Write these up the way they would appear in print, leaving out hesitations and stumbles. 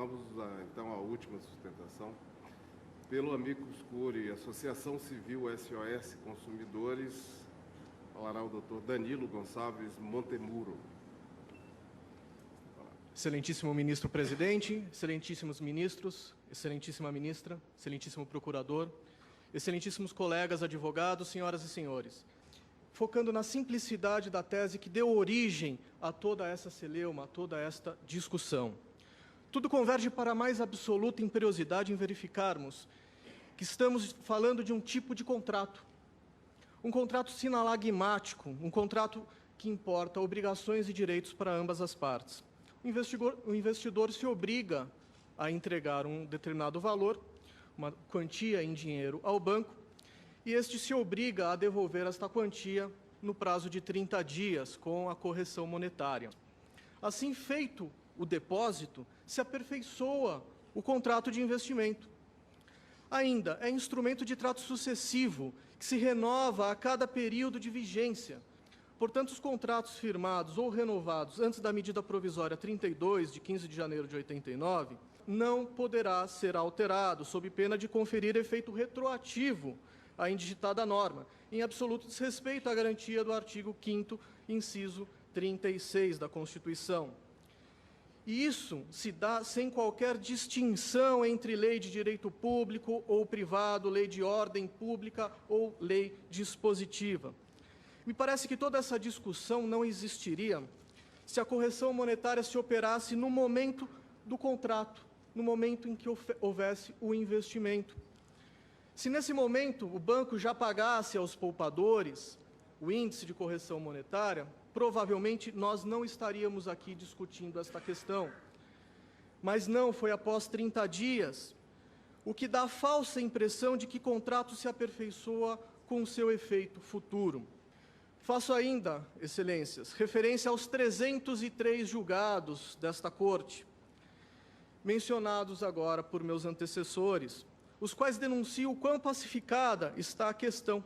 Vamos, então, à última sustentação. Pelo amicus curiae, Associação Civil SOS Consumidores, falará o doutor Danilo Gonçalves Montemuro. Excelentíssimo ministro presidente, excelentíssimos ministros, excelentíssima ministra, excelentíssimo procurador, excelentíssimos colegas advogados, senhoras e senhores. Focando na simplicidade da tese que deu origem a toda essa celeuma, a toda esta discussão. Tudo converge para a mais absoluta imperiosidade em verificarmos que estamos falando de um tipo de contrato. Um contrato sinalagmático, um contrato que importa obrigações e direitos para ambas as partes. O investidor se obriga a entregar um determinado valor, uma quantia em dinheiro ao banco, e este se obriga a devolver esta quantia no prazo de 30 dias, com a correção monetária. Assim feito o depósito, se aperfeiçoa o contrato de investimento. Ainda, é instrumento de trato sucessivo, que se renova a cada período de vigência. Portanto, os contratos firmados ou renovados antes da medida provisória 32, de 15 de janeiro de 89, não poderá ser alterado, sob pena de conferir efeito retroativo à indigitada norma, em absoluto desrespeito à garantia do artigo 5º, inciso 36 da Constituição. E isso se dá sem qualquer distinção entre lei de direito público ou privado, lei de ordem pública ou lei dispositiva. Me parece que toda essa discussão não existiria se a correção monetária se operasse no momento do contrato, no momento em que houvesse o investimento. Se nesse momento o banco já pagasse aos poupadores o índice de correção monetária, provavelmente nós não estaríamos aqui discutindo esta questão. Mas não, foi após 30 dias, o que dá a falsa impressão de que contrato se aperfeiçoa com o seu efeito futuro. Faço ainda, excelências, referência aos 303 julgados desta Corte, mencionados agora por meus antecessores, os quais denunciam o quão pacificada está a questão.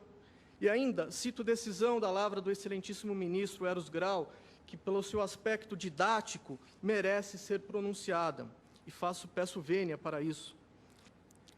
E ainda cito decisão da lavra do excelentíssimo ministro Eros Grau, que pelo seu aspecto didático merece ser pronunciada, e peço vênia para isso.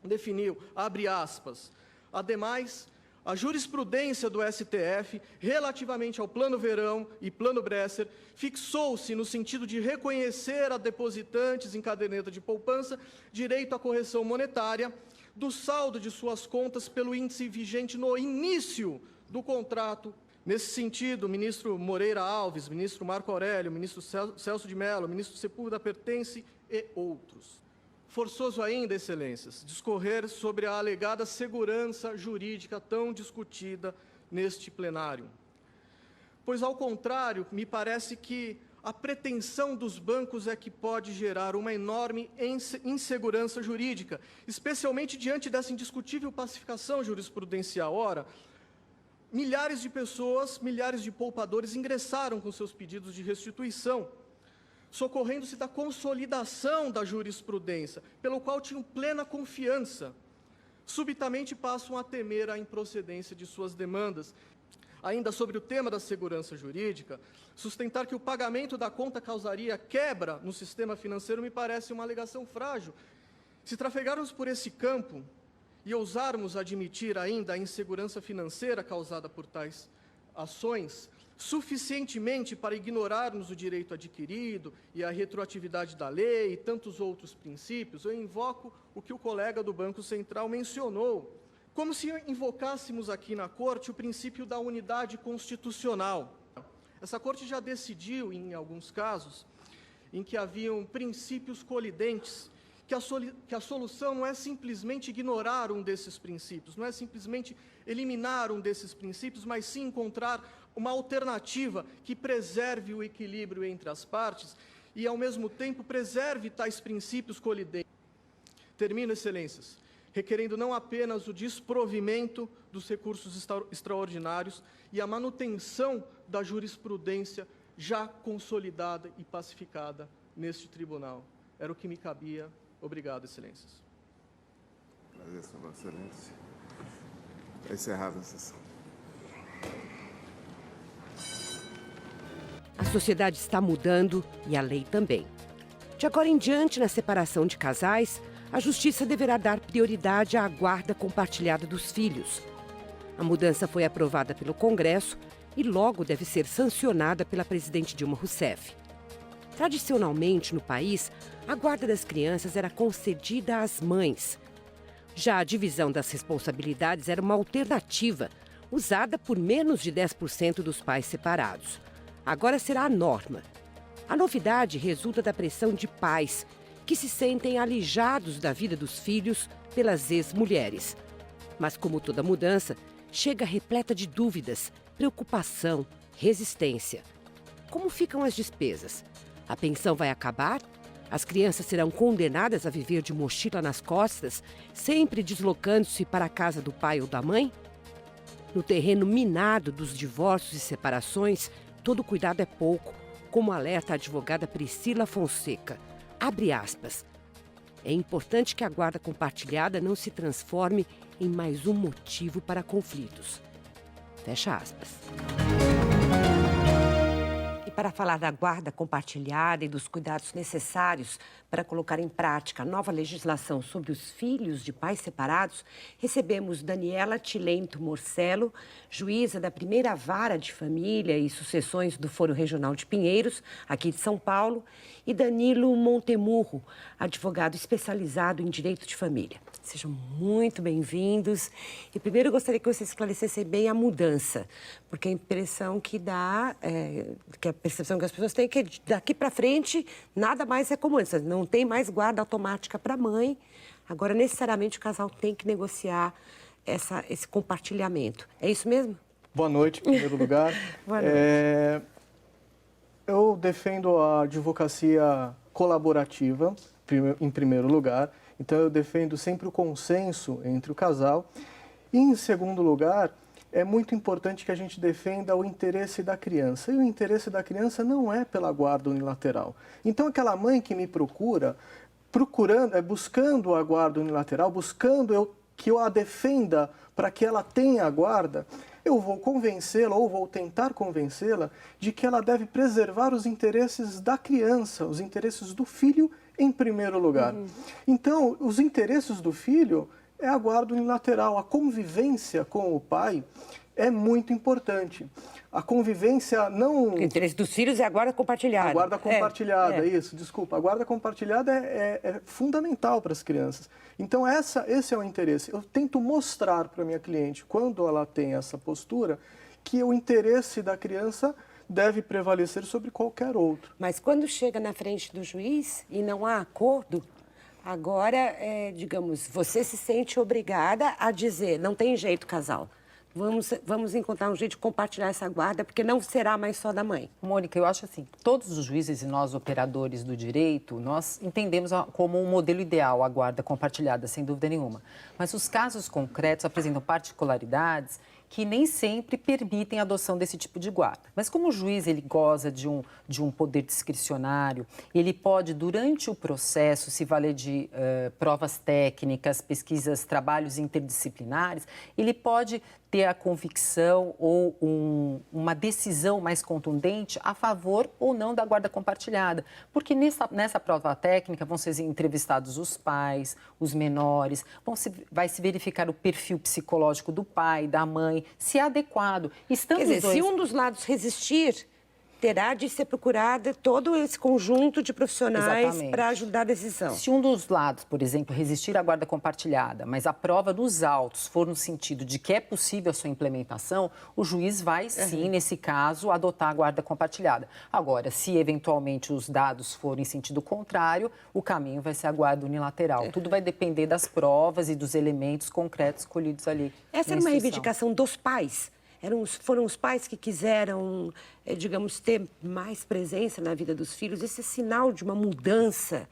Definiu, abre aspas, ademais, a jurisprudência do STF, relativamente ao Plano Verão e Plano Bresser, fixou-se no sentido de reconhecer a depositantes em caderneta de poupança direito à correção monetária do saldo de suas contas pelo índice vigente no início do contrato. Nesse sentido, o ministro Moreira Alves, ministro Marco Aurélio, ministro Celso de Mello, ministro Sepúlveda Pertence e outros. Forçoso ainda, excelências, discorrer sobre a alegada segurança jurídica tão discutida neste plenário. Pois, ao contrário, me parece que a pretensão dos bancos é que pode gerar uma enorme insegurança jurídica, especialmente diante dessa indiscutível pacificação jurisprudencial. Ora, milhares de pessoas, milhares de poupadores ingressaram com seus pedidos de restituição, socorrendo-se da consolidação da jurisprudência, pelo qual tinham plena confiança. Subitamente passam a temer a improcedência de suas demandas. Ainda sobre o tema da segurança jurídica, sustentar que o pagamento da conta causaria quebra no sistema financeiro me parece uma alegação frágil. Se trafegarmos por esse campo e ousarmos admitir ainda a insegurança financeira causada por tais ações, suficientemente para ignorarmos o direito adquirido e a retroatividade da lei e tantos outros princípios, eu invoco o que o colega do Banco Central mencionou, como se invocássemos aqui na Corte o princípio da unidade constitucional. Essa Corte já decidiu, em alguns casos, em que haviam princípios colidentes, que a solução não é simplesmente ignorar um desses princípios, não é simplesmente eliminar um desses princípios, mas sim encontrar uma alternativa que preserve o equilíbrio entre as partes e, ao mesmo tempo, preserve tais princípios colidentes. Termino, excelências, requerendo não apenas o desprovimento dos recursos extraordinários e a manutenção da jurisprudência já consolidada e pacificada neste tribunal. Era o que me cabia. Obrigado, excelências. Agradeço, Vossa Excelência. Está encerrada a sessão. A sociedade está mudando e a lei também. De agora em diante, na separação de casais, a Justiça deverá dar prioridade à guarda compartilhada dos filhos. A mudança foi aprovada pelo Congresso e logo deve ser sancionada pela presidente Dilma Rousseff. Tradicionalmente, no país, a guarda das crianças era concedida às mães. Já a divisão das responsabilidades era uma alternativa, usada por menos de 10% dos pais separados. Agora será a norma. A novidade resulta da pressão de pais, que se sentem alijados da vida dos filhos pelas ex-mulheres. Mas, como toda mudança, chega repleta de dúvidas, preocupação, resistência. Como ficam as despesas? A pensão vai acabar? As crianças serão condenadas a viver de mochila nas costas, sempre deslocando-se para a casa do pai ou da mãe? No terreno minado dos divórcios e separações, todo cuidado é pouco, como alerta a advogada Priscila Fonseca. Abre aspas. É importante que a guarda compartilhada não se transforme em mais um motivo para conflitos. Fecha aspas. E para falar da guarda compartilhada e dos cuidados necessários para colocar em prática a nova legislação sobre os filhos de pais separados, recebemos Daniela Tilento Morcelo, juíza da primeira vara de família e sucessões do Foro Regional de Pinheiros, aqui de São Paulo, e Danilo Montemurro, advogado especializado em direito de família. Sejam muito bem-vindos. E primeiro eu gostaria que você esclarecesse bem a mudança, porque a impressão que dá, que a percepção que as pessoas têm é que daqui para frente nada mais é como antes. Não tem mais guarda automática para a mãe. Agora, necessariamente, o casal tem que negociar esse compartilhamento. É isso mesmo? Boa noite, em primeiro lugar. Boa noite. Eu defendo a advocacia colaborativa, em primeiro lugar. Então, eu defendo sempre o consenso entre o casal. E, em segundo lugar, é muito importante que a gente defenda o interesse da criança. E o interesse da criança não é pela guarda unilateral. Então, aquela mãe que me buscando a guarda unilateral, que eu a defenda para que ela tenha a guarda, eu vou convencê-la ou vou tentar convencê-la de que ela deve preservar os interesses da criança, os interesses do filho em primeiro lugar. Então, os interesses do filho é a guarda unilateral. A convivência com o pai é muito importante. A convivência não... O interesse dos filhos é a guarda compartilhada. A guarda compartilhada, isso, desculpa. A guarda compartilhada é fundamental para as crianças. Então, esse é o interesse. Eu tento mostrar para a minha cliente, quando ela tem essa postura, que o interesse da criança deve prevalecer sobre qualquer outro. Mas quando chega na frente do juiz e não há acordo, agora, digamos, você se sente obrigada a dizer, não tem jeito, casal. Vamos encontrar um jeito de compartilhar essa guarda, porque não será mais só da mãe. Mônica, eu acho assim, todos os juízes e nós, operadores do direito, nós entendemos como um modelo ideal a guarda compartilhada, sem dúvida nenhuma. Mas os casos concretos apresentam particularidades que nem sempre permitem a adoção desse tipo de guarda. Mas como o juiz ele goza de um poder discricionário, ele pode, durante o processo, se valer de provas técnicas, pesquisas, trabalhos interdisciplinares, ele pode ter a convicção ou uma decisão mais contundente a favor ou não da guarda compartilhada. Porque nessa prova técnica vão ser entrevistados os pais, os menores, vai se verificar o perfil psicológico do pai, da mãe, se é adequado. Quer dizer, se um dos lados resistir, terá de ser procurado todo esse conjunto de profissionais para ajudar a decisão. Se um dos lados, por exemplo, resistir à guarda compartilhada, mas a prova dos autos for no sentido de que é possível a sua implementação, o juiz vai, sim, nesse caso, adotar a guarda compartilhada. Agora, se eventualmente os dados forem em sentido contrário, o caminho vai ser a guarda unilateral. Tudo vai depender das provas e dos elementos concretos colhidos ali. Essa era uma reivindicação dos pais? Foram os pais que quiseram, digamos, ter mais presença na vida dos filhos? Esse é sinal de uma mudança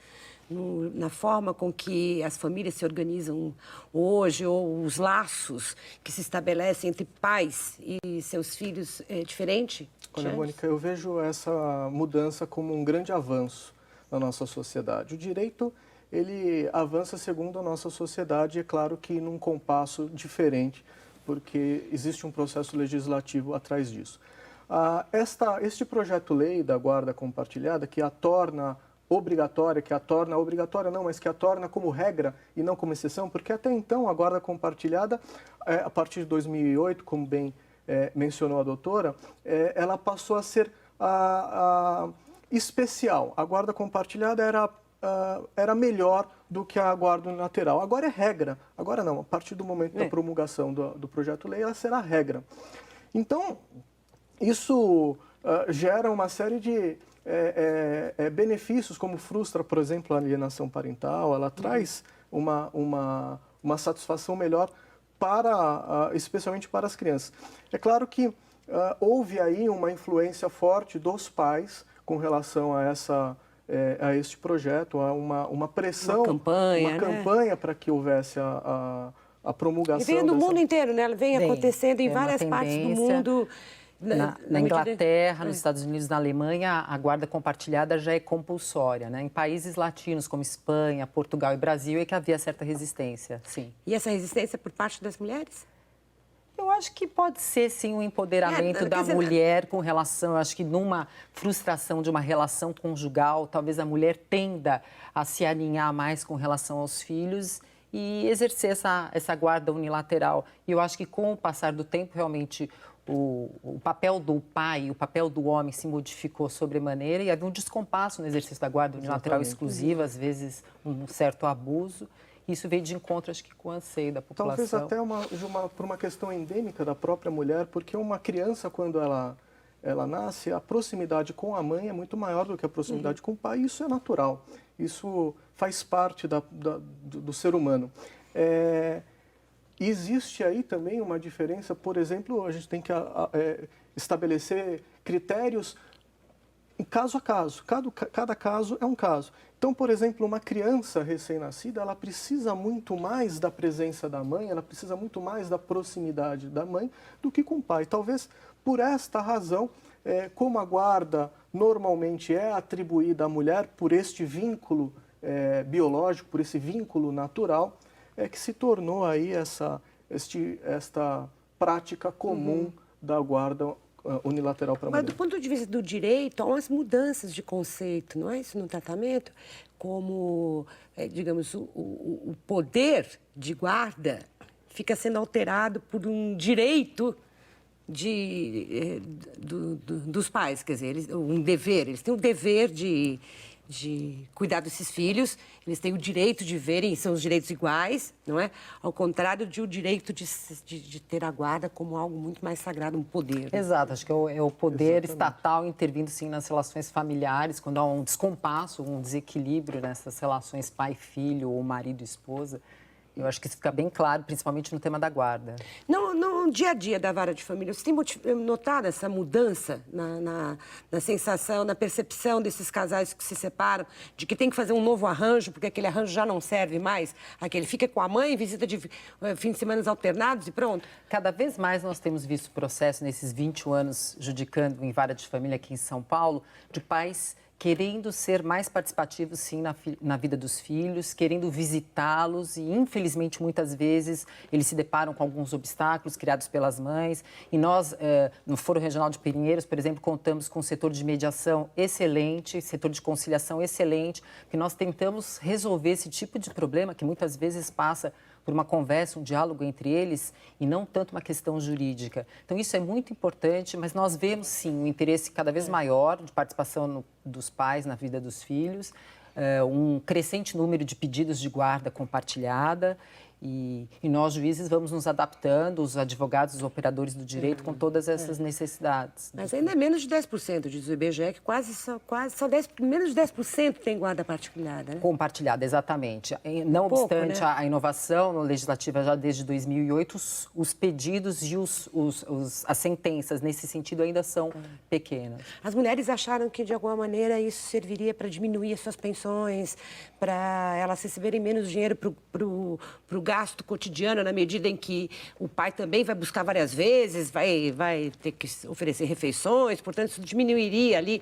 na forma com que as famílias se organizam hoje, ou os laços que se estabelecem entre pais e seus filhos diferente? Olha, Mônica, eu vejo essa mudança como um grande avanço na nossa sociedade. O direito, ele avança segundo a nossa sociedade, e é claro que num compasso diferente, porque existe um processo legislativo atrás disso. Este projeto-lei da guarda compartilhada, que a torna obrigatória, que a torna obrigatória não, mas que a torna como regra e não como exceção, porque até então a guarda compartilhada, a partir de 2008, como bem mencionou a doutora, ela passou a ser especial. A guarda compartilhada era melhor do que a guarda unilateral. Agora é regra. Agora não, a partir do momento da promulgação do projeto-lei, ela será regra. Então, isso gera uma série de benefícios, como frustra, por exemplo, a alienação parental, ela traz uma satisfação melhor especialmente para as crianças. É claro que houve aí uma influência forte dos pais com relação a este projeto, há uma pressão, uma campanha para que houvesse a promulgação. E vem do mundo inteiro, né? Ela vem acontecendo em várias partes do mundo. Na Inglaterra, nos Estados Unidos, na Alemanha, a guarda compartilhada já é compulsória, né? Em países latinos como Espanha, Portugal e Brasil é que havia certa resistência, sim. E essa resistência por parte das mulheres? Eu acho que pode ser, sim, um empoderamento da mulher com relação... Eu acho que numa frustração de uma relação conjugal, talvez a mulher tenda a se alinhar mais com relação aos filhos e exercer essa guarda unilateral. E eu acho que com o passar do tempo, realmente, o papel do pai, o papel do homem se modificou sobremaneira e havia um descompasso no exercício da guarda unilateral exclusiva, às vezes um certo abuso. Isso veio de encontro, acho que, com o anseio da população. Talvez até por uma questão endêmica da própria mulher, porque uma criança, quando ela nasce, a proximidade com a mãe é muito maior do que a proximidade com o pai, e isso é natural. Isso faz parte do ser humano. Existe aí também uma diferença, por exemplo, a gente tem que estabelecer critérios caso a caso. Cada caso é um caso. Então, por exemplo, uma criança recém-nascida, ela precisa muito mais da presença da mãe, ela precisa muito mais da proximidade da mãe do que com o pai. Talvez por esta razão, como a guarda normalmente é atribuída à mulher por este vínculo biológico, por esse vínculo natural, é que se tornou aí esta prática comum da guarda unilateral para a mulher. Mas do ponto de vista do direito, há umas mudanças de conceito, não é isso, no tratamento? Como, digamos, o poder de guarda fica sendo alterado por um direito dos pais, quer dizer, um dever. Eles têm o dever de cuidar desses filhos, eles têm o direito de verem, são os direitos iguais, não é? Ao contrário de o direito de ter a guarda como algo muito mais sagrado, um poder. Né? Exato, acho que é o poder estatal intervindo, sim, nas relações familiares, quando há um descompasso, um desequilíbrio nessas relações pai-filho ou marido-esposa. Eu acho que isso fica bem claro, principalmente no tema da guarda. No dia a dia da vara de família, você tem notado essa mudança na sensação, na percepção desses casais que se separam, de que tem que fazer um novo arranjo, porque aquele arranjo já não serve mais? Aquele fica com a mãe, visita de fim de semana alternados e pronto? Cada vez mais nós temos visto processo nesses 21 anos judicando em vara de família aqui em São Paulo, de pais querendo ser mais participativos, sim, na vida dos filhos, querendo visitá-los e, infelizmente, muitas vezes eles se deparam com alguns obstáculos criados pelas mães. E nós, no Foro Regional de Pinheiros, por exemplo, contamos com um setor de mediação excelente, setor de conciliação excelente, que nós tentamos resolver esse tipo de problema que muitas vezes passa por uma conversa, um diálogo entre eles e não tanto uma questão jurídica. Então, isso é muito importante, mas nós vemos, sim, um interesse cada vez maior de participação dos pais na vida dos filhos, um crescente número de pedidos de guarda compartilhada e nós, juízes, vamos nos adaptando, os advogados, os operadores do direito, com todas essas necessidades. Mas ainda é menos de 10%, diz o IBGE, que menos de 10% tem guarda partilhada, né? Compartilhada, exatamente. Não obstante, né? A inovação legislativa já desde 2008, os pedidos e as sentenças nesse sentido ainda são pequenas. As mulheres acharam que, de alguma maneira, isso serviria para diminuir as suas pensões, para elas receberem menos dinheiro para o gasto cotidiano, na medida em que o pai também vai buscar várias vezes, vai ter que oferecer refeições, portanto, isso diminuiria ali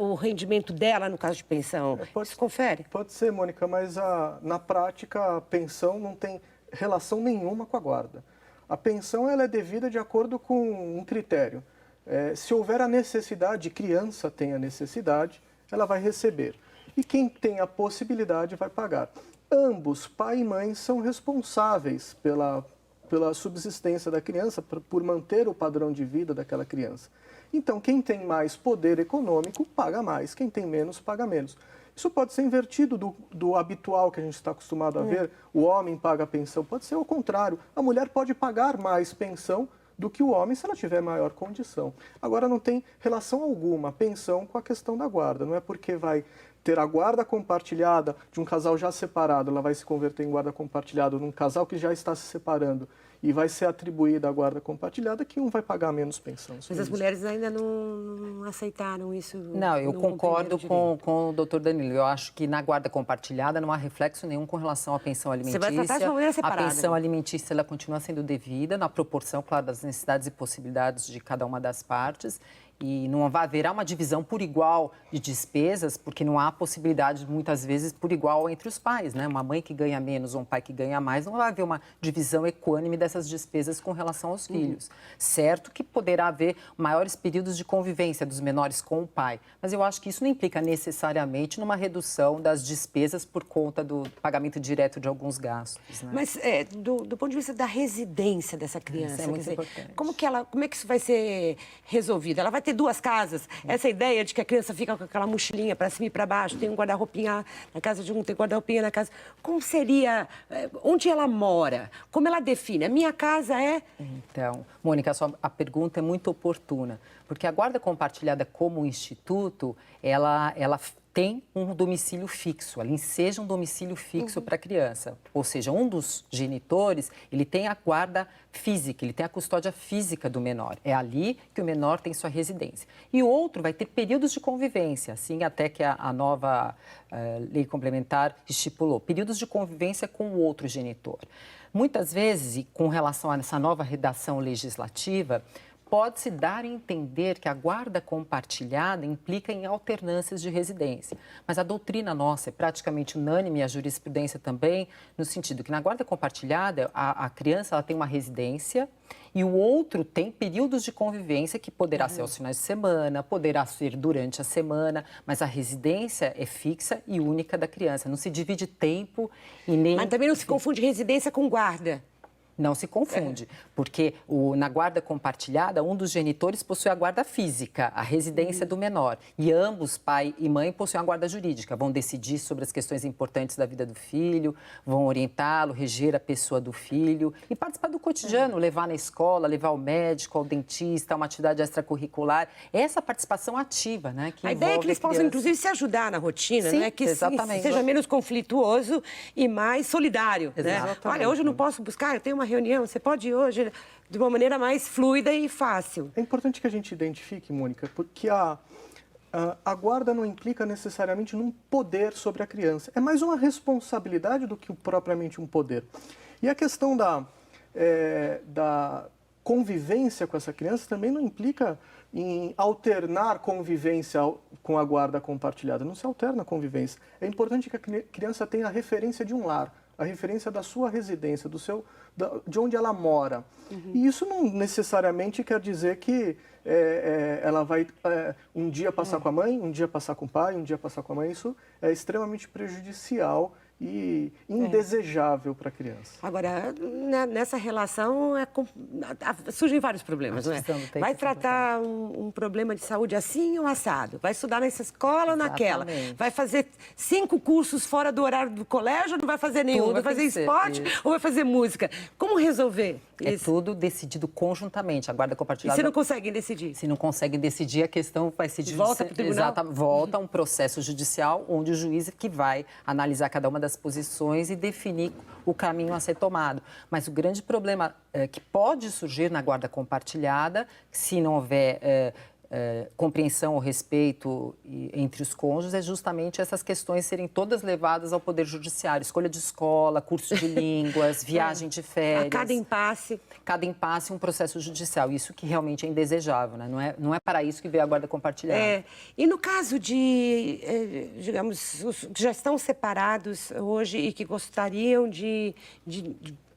o rendimento dela no caso de pensão. Isso confere? Pode ser, Mônica, mas na prática a pensão não tem relação nenhuma com a guarda. A pensão ela é devida de acordo com um critério. Se houver a necessidade, criança tem a necessidade, ela vai receber. e quem tem a possibilidade vai pagar. Ambos, pai e mãe, são responsáveis pela subsistência da criança, por manter o padrão de vida daquela criança. Então, quem tem mais poder econômico paga mais, quem tem menos paga menos. Isso pode ser invertido do habitual que a gente está acostumado a ver, o homem paga a pensão, pode ser o contrário, a mulher pode pagar mais pensão do que o homem se ela tiver maior condição. Agora, não tem relação alguma a pensão com a questão da guarda, não é porque vai ter a guarda compartilhada de um casal já separado, ela vai se converter em guarda compartilhada num casal que já está se separando e vai ser atribuída a guarda compartilhada que um vai pagar menos pensão. Mas as mulheres ainda não aceitaram isso? Não, eu concordo com o doutor Danilo. Eu acho que na guarda compartilhada não há reflexo nenhum com relação à pensão alimentícia. Você vai tratar de maneira separada. A pensão alimentícia ela continua sendo devida na proporção, claro, das necessidades e possibilidades de cada uma das partes. E não haverá uma divisão por igual de despesas, porque não há possibilidade, muitas vezes, por igual entre os pais, né? Uma mãe que ganha menos ou um pai que ganha mais, não vai haver uma divisão equânime dessas despesas com relação aos filhos. Certo que poderá haver maiores períodos de convivência dos menores com o pai, mas eu acho que isso não implica necessariamente numa redução das despesas por conta do pagamento direto de alguns gastos, né? Mas, do ponto de vista da residência dessa criança, isso é muito importante. como é que isso vai ser resolvido? Ela vai ter 2 casas? Essa ideia de que a criança fica com aquela mochilinha para cima e para baixo, tem um guarda-roupinha na casa de um, tem guarda-roupinha na casa... Como seria... Onde ela mora? Como ela define? A minha casa é... Então, Mônica, a pergunta é muito oportuna, porque a guarda compartilhada como instituto, ela tem um domicílio fixo, ela enseja um domicílio fixo para a criança. Ou seja, um dos genitores, ele tem a guarda física, ele tem a custódia física do menor. É ali que o menor tem sua residência. E o outro vai ter períodos de convivência, assim até que a nova lei complementar estipulou, períodos de convivência com o outro genitor. Muitas vezes, e com relação a essa nova redação legislativa, pode-se dar a entender que a guarda compartilhada implica em alternâncias de residência. Mas a doutrina nossa é praticamente unânime, e a jurisprudência também, no sentido que na guarda compartilhada, a criança ela tem uma residência e o outro tem períodos de convivência que poderá ser aos finais de semana, poderá ser durante a semana, mas a residência é fixa e única da criança. Não se divide tempo e nem... Mas também não se confunde residência com guarda. Não se confunde, porque na guarda compartilhada, um dos genitores possui a guarda física, a residência do menor. E ambos, pai e mãe, possuem a guarda jurídica. Vão decidir sobre as questões importantes da vida do filho, vão orientá-lo, reger a pessoa do filho e participar do cotidiano, levar na escola, levar ao médico, ao dentista, a uma atividade extracurricular. Essa participação ativa, né? Que a ideia é que eles possam, inclusive, se ajudar na rotina, né? Que seja menos conflituoso e mais solidário, né? Olha, hoje eu não posso buscar, eu tenho uma reunião, você pode ir hoje de uma maneira mais fluida e fácil. É importante que a gente identifique, Mônica, porque a guarda não implica necessariamente num poder sobre a criança. É mais uma responsabilidade do que propriamente um poder. E a questão da convivência com essa criança também não implica em alternar convivência com a guarda compartilhada. Não se alterna a convivência. É importante que a criança tenha a referência de um lar, a referência da sua residência, de onde ela mora. E isso não necessariamente quer dizer que ela vai um dia passar com a mãe, um dia passar com o pai, um dia passar com a mãe. Isso é extremamente prejudicial e indesejável para a criança. Agora, nessa relação, surgem vários problemas, não é? Vai tratar um problema de saúde assim ou assado? Vai estudar nessa escola ou naquela? Vai fazer 5 cursos fora do horário do colégio ou não vai fazer nenhum? Vai fazer esporte ou vai fazer música? Como resolver isso? É tudo decidido conjuntamente. A guarda compartilhada... E se não conseguem decidir? Se não conseguem decidir, a questão vai ser... Volta para o tribunal? Volta a um processo judicial onde o juiz que vai analisar cada uma das posições e definir o caminho a ser tomado. Mas o grande problema que pode surgir na guarda compartilhada, se não houver compreensão ou respeito entre os cônjuges, é justamente essas questões serem todas levadas ao Poder Judiciário. Escolha de escola, curso de línguas, viagem de férias. A cada impasse. Cada impasse um processo judicial. Isso que realmente é indesejável, né? Não é para isso que veio a guarda compartilhada. E no caso de, digamos, os que já estão separados hoje e que gostariam de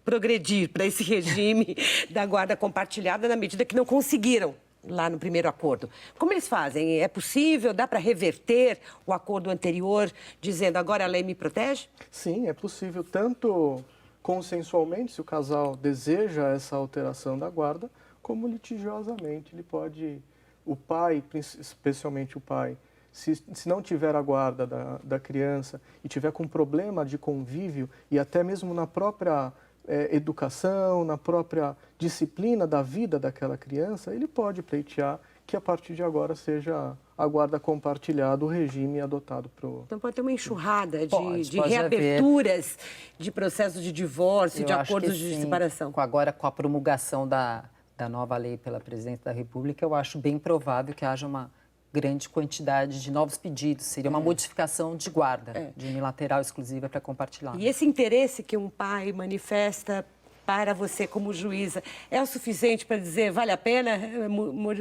progredir para esse regime da guarda compartilhada na medida que não conseguiram lá no primeiro acordo. Como eles fazem? É possível? Dá para reverter o acordo anterior, dizendo agora a lei me protege? Sim, é possível, tanto consensualmente, se o casal deseja essa alteração da guarda, como litigiosamente. Ele pode, o pai, especialmente o pai, se não tiver a guarda da criança e tiver com problema de convívio e até mesmo na própria educação, na própria disciplina da vida daquela criança, ele pode pleitear que a partir de agora seja a guarda compartilhada, o regime adotado para o... Então pode ter uma enxurrada de pode reaberturas, de processos de divórcio, de acordos de separação. Agora, com a promulgação da nova lei pela Presidente da República, eu acho bem provável que haja uma grande quantidade de novos pedidos. Seria uma modificação de guarda, de unilateral exclusiva para compartilhar. E esse interesse que um pai manifesta para você como juíza é o suficiente para dizer vale a pena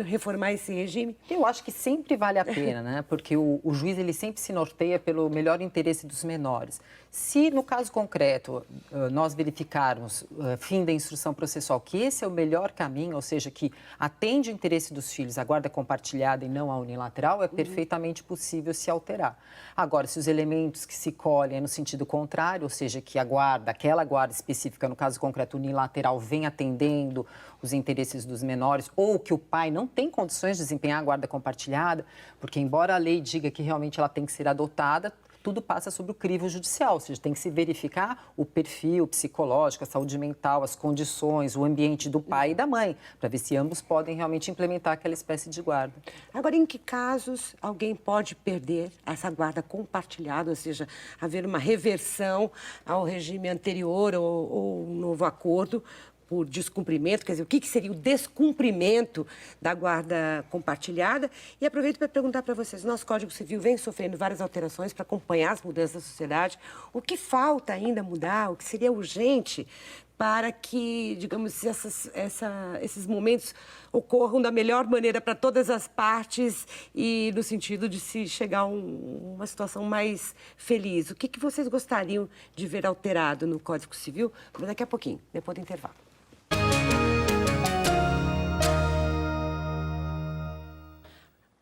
reformar esse regime? Eu acho que sempre vale a pena, né? Porque o juiz ele sempre se norteia pelo melhor interesse dos menores. Se, no caso concreto, nós verificarmos, fim da instrução processual, que esse é o melhor caminho, ou seja, que atende o interesse dos filhos, a guarda compartilhada e não a unilateral, é perfeitamente possível se alterar. Agora, se os elementos que se colhem é no sentido contrário, ou seja, que a guarda, aquela guarda específica, no caso concreto unilateral, vem atendendo os interesses dos menores, ou que o pai não tem condições de desempenhar a guarda compartilhada, porque embora a lei diga que realmente ela tem que ser adotada, tudo passa sobre o crivo judicial, ou seja, tem que se verificar o perfil psicológico, a saúde mental, as condições, o ambiente do pai e da mãe, para ver se ambos podem realmente implementar aquela espécie de guarda. Agora, em que casos alguém pode perder essa guarda compartilhada, ou seja, haver uma reversão ao regime anterior ou um novo acordo, por descumprimento, quer dizer, o que seria o descumprimento da guarda compartilhada? E aproveito para perguntar para vocês, nosso Código Civil vem sofrendo várias alterações para acompanhar as mudanças da sociedade. O que falta ainda mudar? O que seria urgente para que, digamos, esses momentos ocorram da melhor maneira para todas as partes e no sentido de se chegar a uma situação mais feliz? O que vocês gostariam de ver alterado no Código Civil? Daqui a pouquinho, depois do intervalo.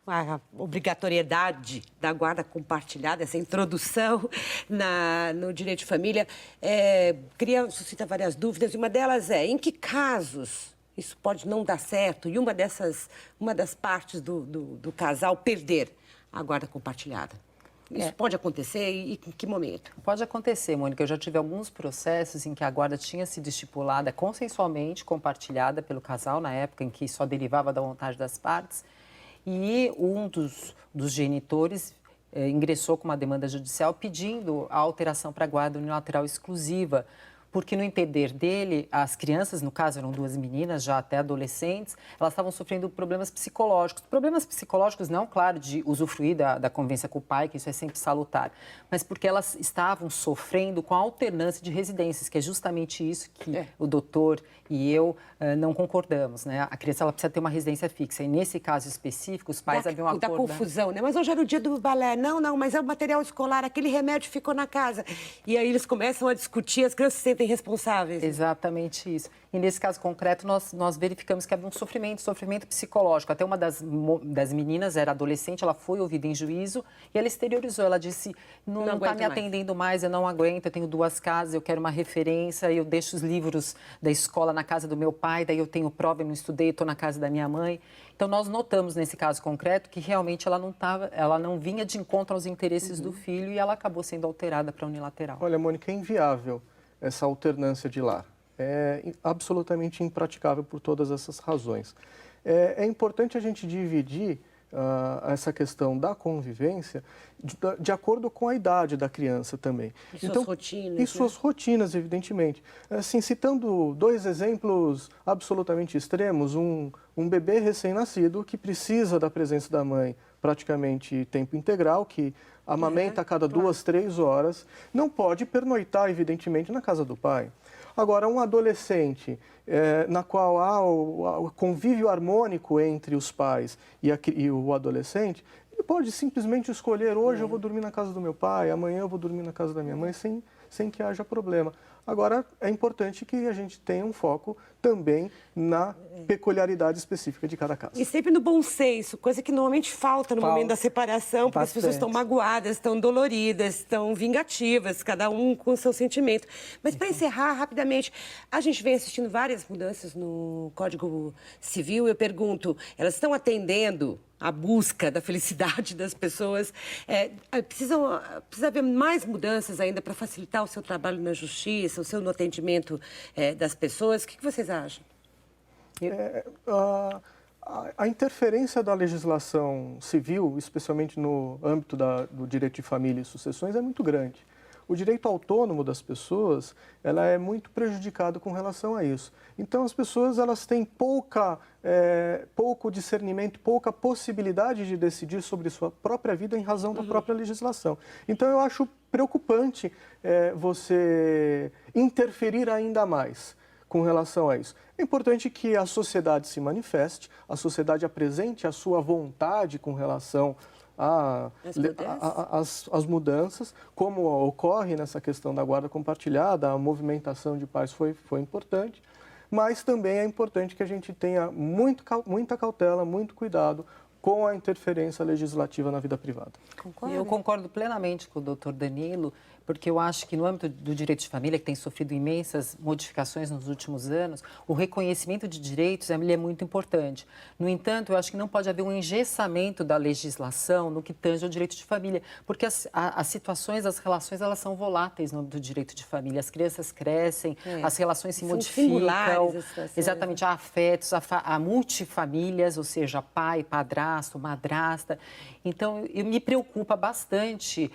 A obrigatoriedade da guarda compartilhada, essa introdução no direito de família, suscita várias dúvidas. E uma delas é, em que casos isso pode não dar certo e uma das partes do casal perder a guarda compartilhada? Isso pode acontecer e em que momento? Pode acontecer, Mônica. Eu já tive alguns processos em que a guarda tinha sido estipulada consensualmente, compartilhada pelo casal, na época em que só derivava da vontade das partes. E um dos genitores ingressou com uma demanda judicial pedindo a alteração para a guarda unilateral exclusiva, porque no entender dele, as crianças, no caso eram duas meninas, já até adolescentes, elas estavam sofrendo problemas psicológicos. Problemas psicológicos não, claro, de usufruir da convivência com o pai, que isso é sempre salutar, mas porque elas estavam sofrendo com a alternância de residências, que é justamente isso que o doutor e eu não concordamos, né? A criança ela precisa ter uma residência fixa, e nesse caso específico, os pais haviam um acordo... Da confusão, né? Mas hoje era o dia do balé. Não, mas é o material escolar, aquele remédio ficou na casa. E aí eles começam a discutir, as crianças se sentem responsáveis. Exatamente isso. E nesse caso concreto, nós verificamos que havia um sofrimento psicológico. Até uma das meninas era adolescente, ela foi ouvida em juízo e ela exteriorizou. Ela disse, não está me atendendo mais, eu não aguento, eu tenho 2 casas, eu quero uma referência, eu deixo os livros da escola na casa do meu pai, daí eu tenho prova, eu não estudei, estou na casa da minha mãe. Então, nós notamos nesse caso concreto que realmente ela não vinha de encontro aos interesses do filho e ela acabou sendo alterada para unilateral. Olha, Mônica, é inviável essa alternância de lar. É absolutamente impraticável por todas essas razões. É importante a gente dividir essa questão da convivência de acordo com a idade da criança também. E suas rotinas. E suas rotinas, evidentemente. Assim, citando 2 exemplos absolutamente extremos, um bebê recém-nascido que precisa da presença da mãe praticamente tempo integral, que amamenta a cada 2, 3 horas, não pode pernoitar, evidentemente, na casa do pai. Agora, um adolescente na qual há o convívio harmônico entre os pais e o adolescente, ele pode simplesmente escolher, hoje eu vou dormir na casa do meu pai, amanhã eu vou dormir na casa da minha mãe, sem que haja problema. Agora, é importante que a gente tenha um foco também na peculiaridade específica de cada caso. E sempre no bom senso, coisa que normalmente falta no momento da separação, porque as pessoas estão magoadas, estão doloridas, estão vingativas, cada um com o seu sentimento. Mas para encerrar rapidamente, a gente vem assistindo várias mudanças no Código Civil. Eu pergunto, elas estão atendendo a busca da felicidade das pessoas? Precisa haver mais mudanças ainda para facilitar o seu trabalho na justiça, o seu no atendimento das pessoas? O que vocês acham? A interferência da legislação civil, especialmente no âmbito do direito de família e sucessões, é muito grande. O direito autônomo das pessoas, ela é muito prejudicado com relação a isso. Então, as pessoas elas têm pouco discernimento, pouca possibilidade de decidir sobre sua própria vida em razão da própria legislação. Então, eu acho preocupante você interferir ainda mais com relação a isso. É importante que a sociedade se manifeste, a sociedade apresente a sua vontade com relação as mudanças, como ocorre nessa questão da guarda compartilhada, a movimentação de pais foi importante, mas também é importante que a gente tenha muita cautela, muito cuidado com a interferência legislativa na vida privada. Eu concordo plenamente com o doutor Danilo, porque eu acho que no âmbito do direito de família, que tem sofrido imensas modificações nos últimos anos, o reconhecimento de direitos ele é muito importante. No entanto, eu acho que não pode haver um engessamento da legislação no que tange ao direito de família, porque as situações, as relações, elas são voláteis no âmbito do direito de família. As crianças crescem, as relações se modificam. Exatamente, há afetos, há multifamílias, ou seja, pai, padrasto, madrasta. Então, me preocupa bastante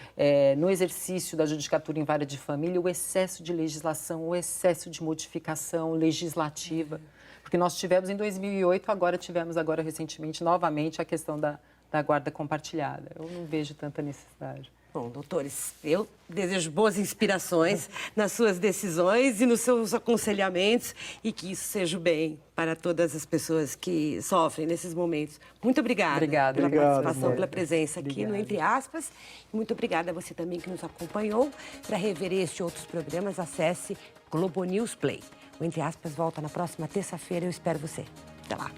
no exercício da judicatura em vara de família o excesso de legislação, o excesso de modificação legislativa. Porque nós tivemos em 2008, tivemos recentemente novamente a questão da guarda compartilhada. Eu não vejo tanta necessidade. Bom, doutores, eu desejo boas inspirações nas suas decisões e nos seus aconselhamentos e que isso seja o bem para todas as pessoas que sofrem nesses momentos. Muito obrigada pela participação, pela presença aqui no Entre Aspas. Muito obrigada a você também que nos acompanhou. Para rever este e outros programas, acesse Globo News Play. O Entre Aspas volta na próxima terça-feira. Eu espero você. Até lá.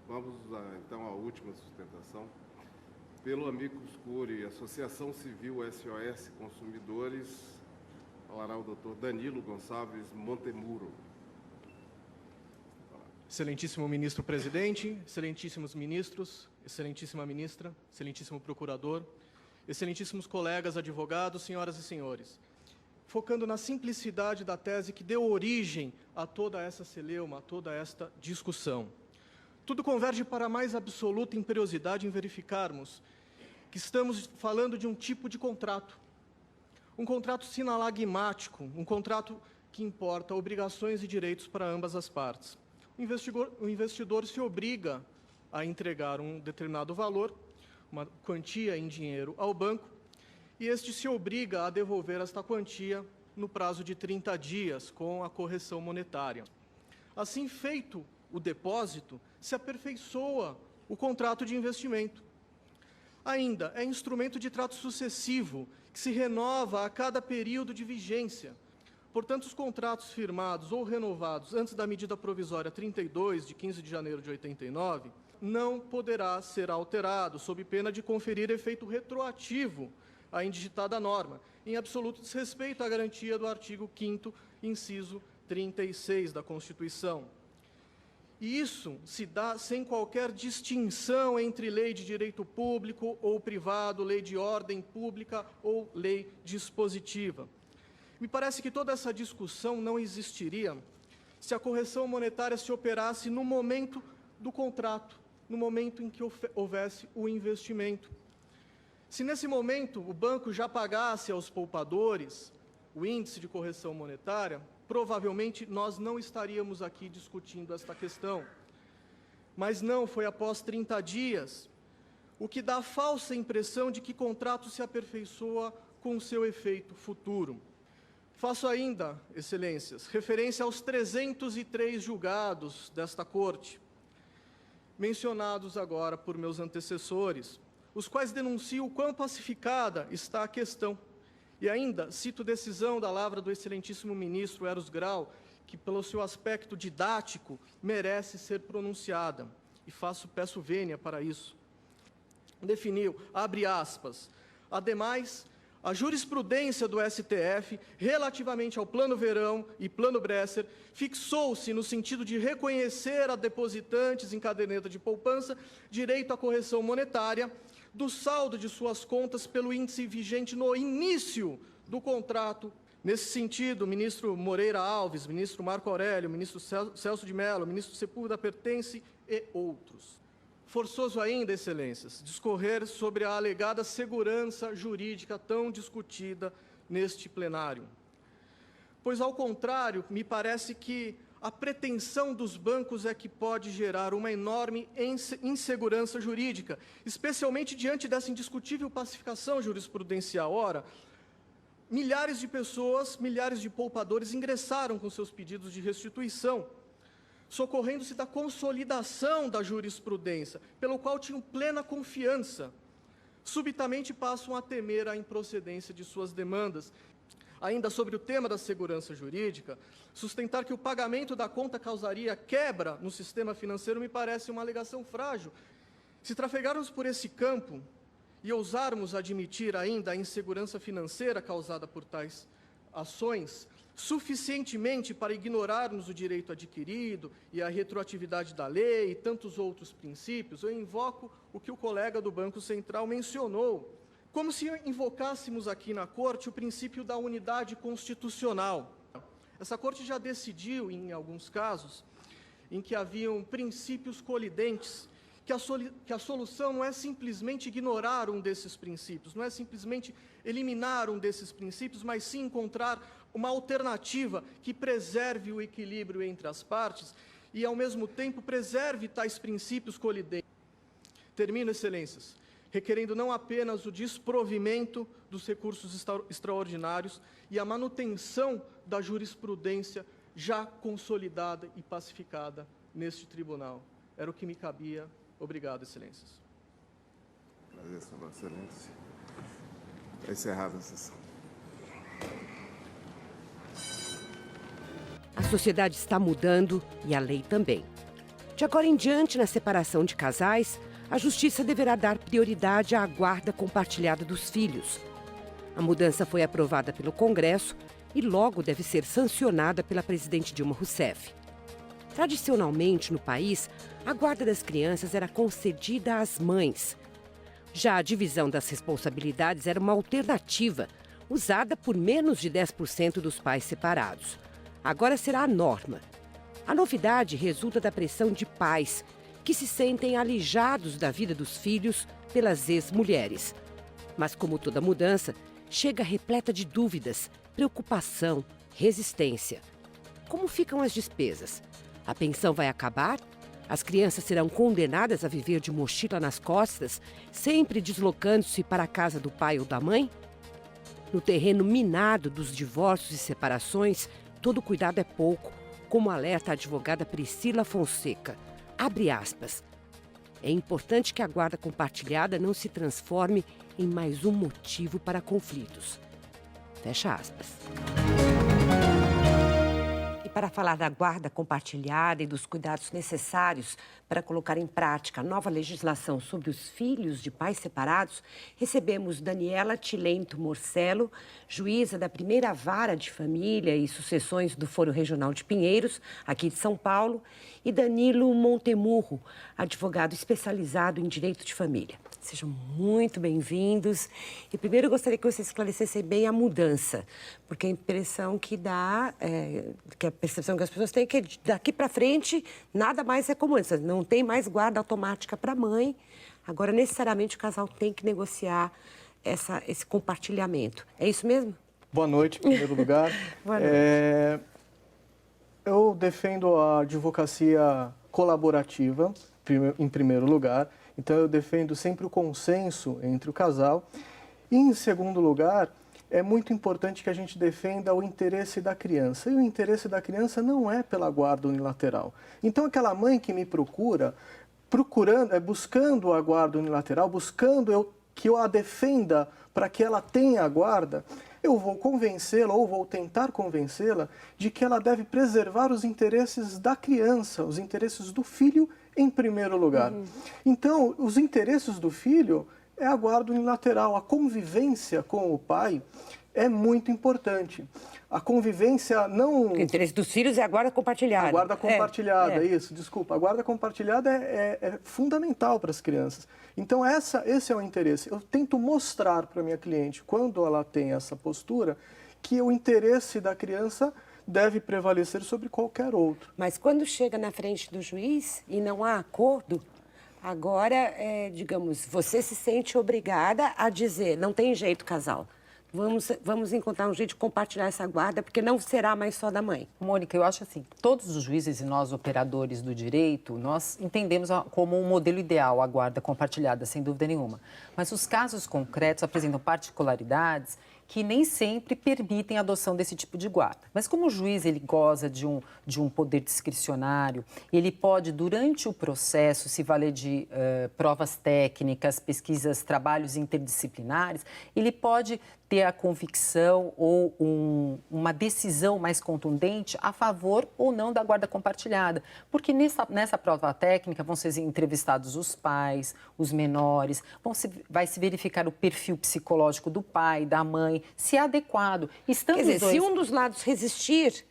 Vamos, então, à última sustentação. Pelo Amicus Curiae, Associação Civil SOS Consumidores, falará o doutor Danilo Gonçalves Montemuro. Excelentíssimo ministro presidente, excelentíssimos ministros, excelentíssima ministra, excelentíssimo procurador, excelentíssimos colegas advogados, senhoras e senhores. Focando na simplicidade da tese que deu origem a toda essa celeuma, a toda esta discussão. Tudo converge para a mais absoluta imperiosidade em verificarmos que estamos falando de um tipo de contrato. Um contrato sinalagmático, um contrato que importa obrigações e direitos para ambas as partes. O investidor se obriga a entregar um determinado valor, uma quantia em dinheiro ao banco, e este se obriga a devolver esta quantia no prazo de 30 dias, com a correção monetária. Assim feito o depósito, se aperfeiçoa o contrato de investimento. Ainda, é instrumento de trato sucessivo, que se renova a cada período de vigência. Portanto, os contratos firmados ou renovados antes da medida provisória 32, de 15 de janeiro de 89, não poderá ser alterado, sob pena de conferir efeito retroativo à indigitada norma, em absoluto desrespeito à garantia do artigo 5º, inciso 36 da Constituição. E isso se dá sem qualquer distinção entre lei de direito público ou privado, lei de ordem pública ou lei dispositiva. Me parece que toda essa discussão não existiria se a correção monetária se operasse no momento do contrato, no momento em que houvesse o investimento. Se nesse momento o banco já pagasse aos poupadores o índice de correção monetária, provavelmente nós não estaríamos aqui discutindo esta questão. Mas não, foi após 30 dias, o que dá a falsa impressão de que contrato se aperfeiçoa com o seu efeito futuro. Faço ainda, excelências, referência aos 303 julgados desta Corte, mencionados agora por meus antecessores, os quais denunciam o quão pacificada está a questão. E ainda cito decisão da lavra do excelentíssimo ministro Eros Grau, que pelo seu aspecto didático merece ser pronunciada, e peço vênia para isso. Definiu, abre aspas, ademais, a jurisprudência do STF, relativamente ao Plano Verão e Plano Bresser, fixou-se no sentido de reconhecer a depositantes em caderneta de poupança direito à correção monetária do saldo de suas contas pelo índice vigente no início do contrato. Nesse sentido, o ministro Moreira Alves, ministro Marco Aurélio, ministro Celso de Mello, ministro Sepúlveda Pertence e outros. Forçoso ainda, excelências, discorrer sobre a alegada segurança jurídica tão discutida neste plenário. Pois, ao contrário, me parece que a pretensão dos bancos é que pode gerar uma enorme insegurança jurídica, especialmente diante dessa indiscutível pacificação jurisprudencial. Ora, milhares de pessoas, milhares de poupadores ingressaram com seus pedidos de restituição, socorrendo-se da consolidação da jurisprudência, pelo qual tinham plena confiança. Subitamente passam a temer a improcedência de suas demandas. Ainda sobre o tema da segurança jurídica, sustentar que o pagamento da conta causaria quebra no sistema financeiro me parece uma alegação frágil. Se trafegarmos por esse campo e ousarmos admitir ainda a insegurança financeira causada por tais ações, suficientemente para ignorarmos o direito adquirido e a retroatividade da lei e tantos outros princípios, eu invoco o que o colega do Banco Central mencionou, como se invocássemos aqui na Corte o princípio da unidade constitucional. Essa Corte já decidiu, em alguns casos, em que haviam princípios colidentes, que a solução não é simplesmente ignorar um desses princípios, não é simplesmente eliminar um desses princípios, mas sim encontrar uma alternativa que preserve o equilíbrio entre as partes e, ao mesmo tempo, preserve tais princípios colidentes. Termino, excelências, requerendo não apenas o desprovimento dos recursos extraordinários e a manutenção da jurisprudência já consolidada e pacificada neste tribunal. Era o que me cabia. Obrigado, excelências. Agradeço, Vossa Excelência. Está encerrada a sessão. A sociedade está mudando e a lei também. De agora em diante, na separação de casais, a Justiça deverá dar prioridade à guarda compartilhada dos filhos. A mudança foi aprovada pelo Congresso e logo deve ser sancionada pela presidente Dilma Rousseff. Tradicionalmente, no país, a guarda das crianças era concedida às mães. Já a divisão das responsabilidades era uma alternativa, usada por menos de 10% dos pais separados. Agora será a norma. A novidade resulta da pressão de pais, que se sentem alijados da vida dos filhos pelas ex-mulheres. Mas, como toda mudança, chega repleta de dúvidas, preocupação, resistência. Como ficam as despesas? A pensão vai acabar? As crianças serão condenadas a viver de mochila nas costas, sempre deslocando-se para a casa do pai ou da mãe? No terreno minado dos divórcios e separações, todo cuidado é pouco, como alerta a advogada Priscila Fonseca. Abre aspas. É importante que a guarda compartilhada não se transforme em mais um motivo para conflitos. Fecha aspas. E para falar da guarda compartilhada e dos cuidados necessários para colocar em prática a nova legislação sobre os filhos de pais separados, recebemos Daniela Tilento Morcello, juíza da primeira vara de família e sucessões do Foro Regional de Pinheiros, aqui de São Paulo, e Danilo Montemurro, advogado especializado em direito de família. Sejam muito bem-vindos. E primeiro eu gostaria que vocês esclarecessem bem a mudança, porque a impressão que dá, que a percepção que as pessoas têm é que daqui para frente nada mais é como antes. Não tem mais guarda automática para a mãe. Agora, necessariamente, o casal tem que negociar esse compartilhamento. É isso mesmo? Boa noite, em primeiro lugar. Boa noite. Eu defendo a advocacia colaborativa, em primeiro lugar. Então, eu defendo sempre o consenso entre o casal. E, em segundo lugar, é muito importante que a gente defenda o interesse da criança. E o interesse da criança não é pela guarda unilateral. Então, aquela mãe que me buscando a guarda unilateral, que eu a defenda para que ela tenha a guarda, eu vou convencê-la ou vou tentar convencê-la de que ela deve preservar os interesses da criança, os interesses do filho em primeiro lugar. Então, os interesses do filho é a guarda unilateral. A convivência com o pai é muito importante. A convivência não... O interesse dos filhos é a guarda compartilhada. A guarda compartilhada, isso, desculpa. A guarda compartilhada é fundamental para as crianças. Então, esse é o interesse. Eu tento mostrar para a minha cliente, quando ela tem essa postura, que o interesse da criança deve prevalecer sobre qualquer outro. Mas quando chega na frente do juiz e não há acordo, agora, digamos, você se sente obrigada a dizer, não tem jeito, casal. Vamos encontrar um jeito de compartilhar essa guarda, porque não será mais só da mãe. Mônica, eu acho assim, todos os juízes e nós, operadores do direito, nós entendemos como um modelo ideal a guarda compartilhada, sem dúvida nenhuma. Mas os casos concretos apresentam particularidades que nem sempre permitem a adoção desse tipo de guarda. Mas como o juiz ele goza de um poder discricionário, ele pode, durante o processo, se valer de provas técnicas, pesquisas, trabalhos interdisciplinares, ele pode ter a convicção ou uma decisão mais contundente a favor ou não da guarda compartilhada. Porque nessa prova técnica vão ser entrevistados os pais, os menores, vai se verificar o perfil psicológico do pai, da mãe, se é adequado. Quer dizer, se um dos lados resistir,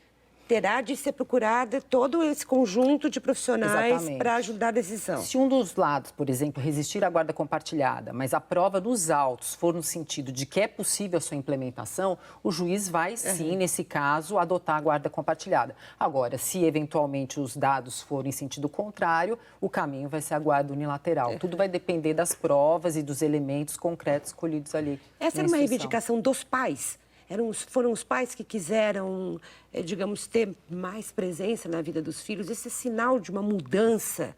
terá de ser procurado todo esse conjunto de profissionais para ajudar a decisão. Se um dos lados, por exemplo, resistir à guarda compartilhada, mas a prova nos autos for no sentido de que é possível a sua implementação, o juiz vai, sim, nesse caso, adotar a guarda compartilhada. Agora, se eventualmente os dados forem em sentido contrário, o caminho vai ser a guarda unilateral. Tudo vai depender das provas e dos elementos concretos escolhidos ali. Essa era uma reivindicação dos pais? Foram os pais que quiseram, digamos, ter mais presença na vida dos filhos? Esse é sinal de uma mudança